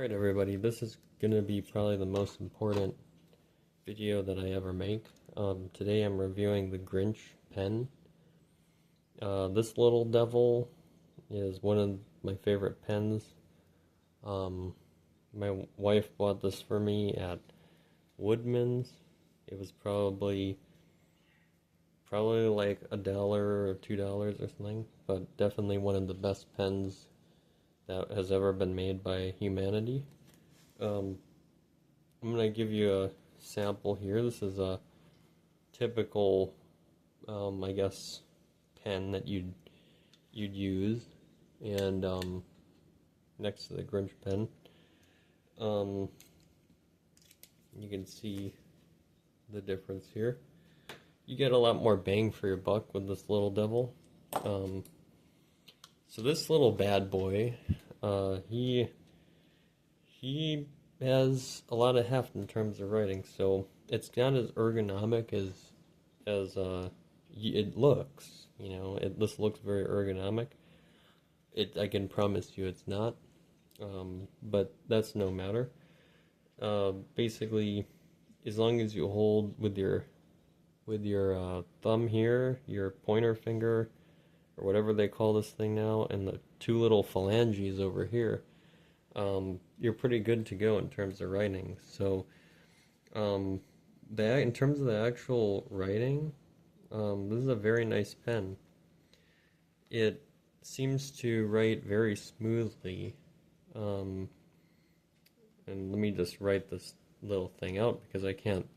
Alright everybody, this is going to be probably the most important video that I ever make. Today I'm reviewing the Grinch Pen. This little devil is one of my favorite pens. My wife bought this for me at Woodman's. It was probably like $1 or $2 or something, but definitely one of the best pens that has ever been made by humanity. I'm going to give you a sample here. This is a typical, I guess, pen that you'd use, and next to the Grinch pen, you can see the difference here. You get a lot more bang for your buck with this little devil. So this little bad boy, he has a lot of heft in terms of writing, so it's not as ergonomic as it looks. You know, this looks very ergonomic. I can promise you it's not, but that's no matter. Basically, as long as you hold with your thumb here, your pointer finger, or whatever they call this thing now, and the two little phalanges over here, you're pretty good to go in terms of writing. So, in terms of the actual writing, this is a very nice pen. It seems to write very smoothly, and let me just write this little thing out because I can't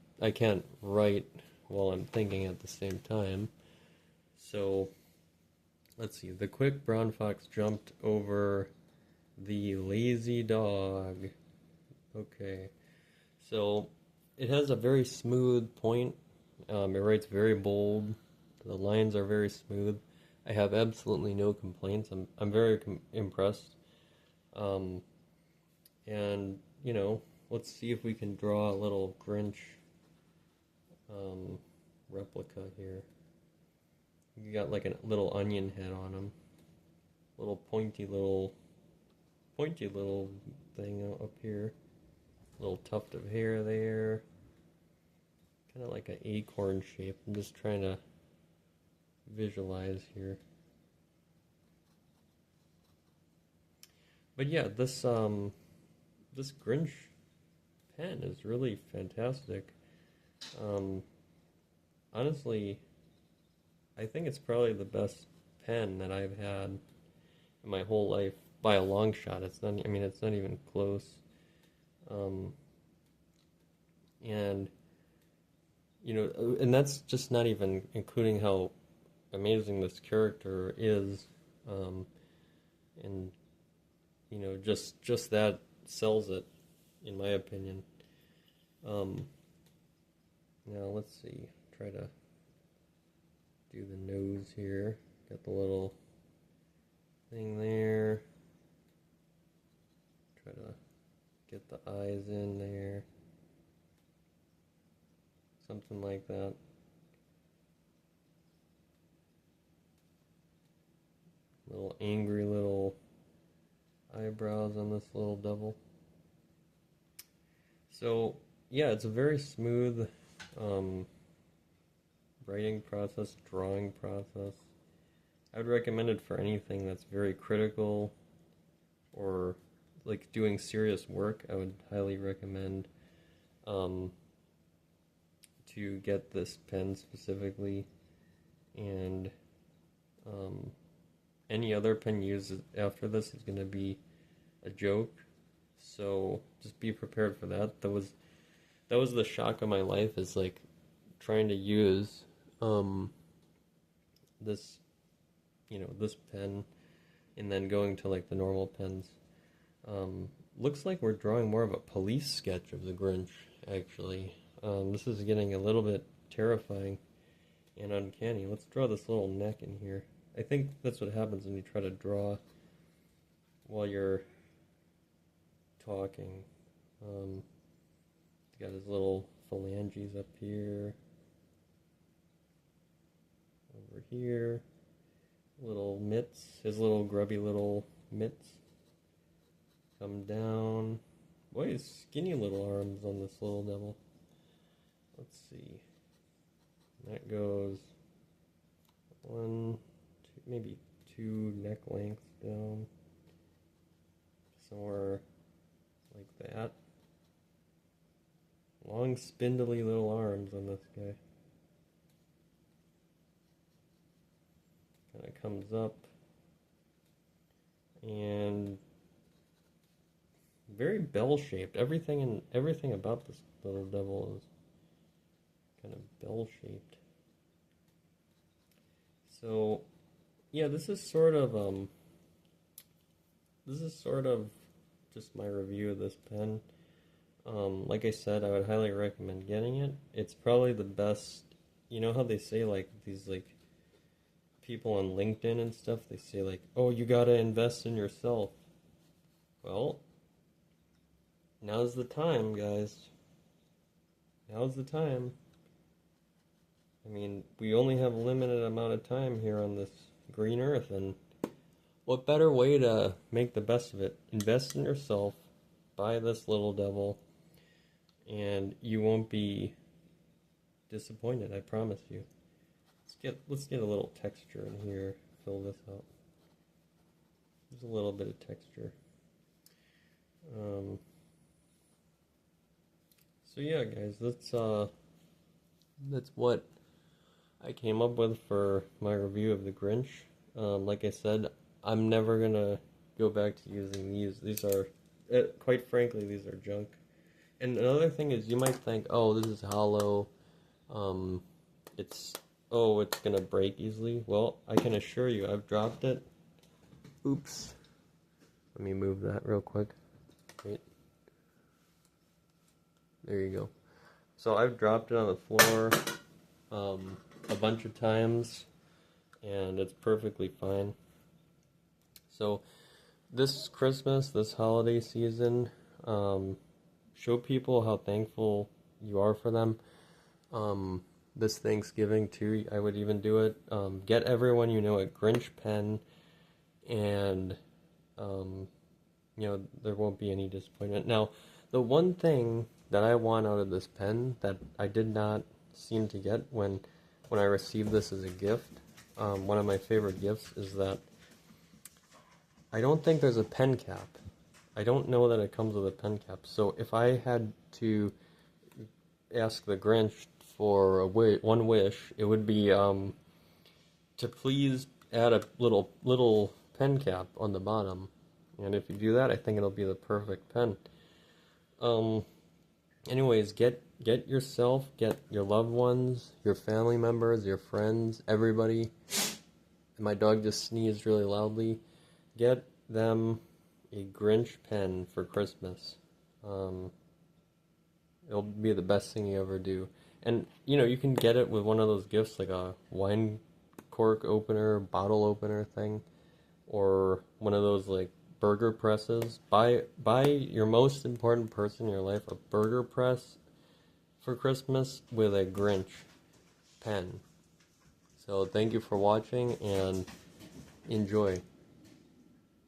write while I'm thinking at the same time. So, let's see. The quick brown fox jumped over the lazy dog. Okay. So, it has a very smooth point. It writes very bold. The lines are very smooth. I have absolutely no complaints. I'm very impressed. And, you know, let's see if we can draw a little Grinch replica here. You got like a little onion head on him, little pointy little thing up here, little tuft of hair there, kind of like an acorn shape. I'm just trying to visualize here. But yeah, this Grinch pen is really fantastic. Honestly, I think it's probably the best pen that I've had in my whole life by a long shot. It's not even close. And you know, and that's just not even including how amazing this character is. And you know, just that sells it, in my opinion. Now let's see. Try to do the nose here. Got the little thing there. Try to get the eyes in there. Something like that. Little angry little eyebrows on this little devil. So, yeah, it's a very smooth writing process, drawing process. I would recommend it for anything that's very critical or like doing serious work. I would highly recommend to get this pen specifically, and any other pen used after this is going to be a joke. So just be prepared for that. That was the shock of my life, is like trying to use this, you know, this pen, and then going to like the normal pens. Looks like we're drawing more of a police sketch of the Grinch, actually. This is getting a little bit terrifying and uncanny. Let's draw this little neck in here. I think that's what happens when you try to draw while you're talking. He's got his little phalanges up here, over here, little mitts, his little grubby little mitts come down, really skinny little arms on this little devil. Let's see. That goes one, two, maybe two neck lengths down. Somewhere like that. Long, spindly little arms on this guy. Kind of comes up. And very bell-shaped. Everything about this little devil is kind of bell-shaped. So, yeah, this is sort of just my review of this pen. Like I said, I would highly recommend getting it. It's probably the best. You know how they say like these like people on LinkedIn and stuff, they say like, oh, you gotta invest in yourself. Well, now's the time, guys. Now's the time. I mean, we only have a limited amount of time here on this green earth, and what better way to make the best of it? Invest in yourself, buy this little devil, and you won't be disappointed, I promise you. Let's get a little texture in here, fill this out. There's a little bit of texture. So yeah, guys, that's what I came up with for my review of the Grinch. Like I said, I'm never gonna go back to using these. These are, quite frankly, these are junk. And another thing is, you might think, oh, this is hollow. It's gonna break easily. Well, I can assure you, I've dropped it. Oops. Let me move that real quick. Wait. There you go. So I've dropped it on the floor a bunch of times, and it's perfectly fine. So this Christmas, this holiday season, show people how thankful you are for them. This Thanksgiving too, I would even do it. Get everyone you know a Grinch pen, and there won't be any disappointment. Now, the one thing that I want out of this pen that I did not seem to get when I received this as a gift, one of my favorite gifts, is that I don't think there's a pen cap. I don't know that it comes with a pen cap. So if I had to ask the Grinch for one wish, it would be to please add a little pen cap on the bottom. And if you do that, I think it'll be the perfect pen. Anyways, get yourself, get your loved ones, your family members, your friends, everybody. My dog just sneezed really loudly. Get them a Grinch pen for Christmas. It'll be the best thing you ever do. And, you can get it with one of those gifts, like a wine cork opener, bottle opener thing, or one of those, like, burger presses. Buy your most important person in your life a burger press for Christmas with a Grinch pen. So thank you for watching, and enjoy.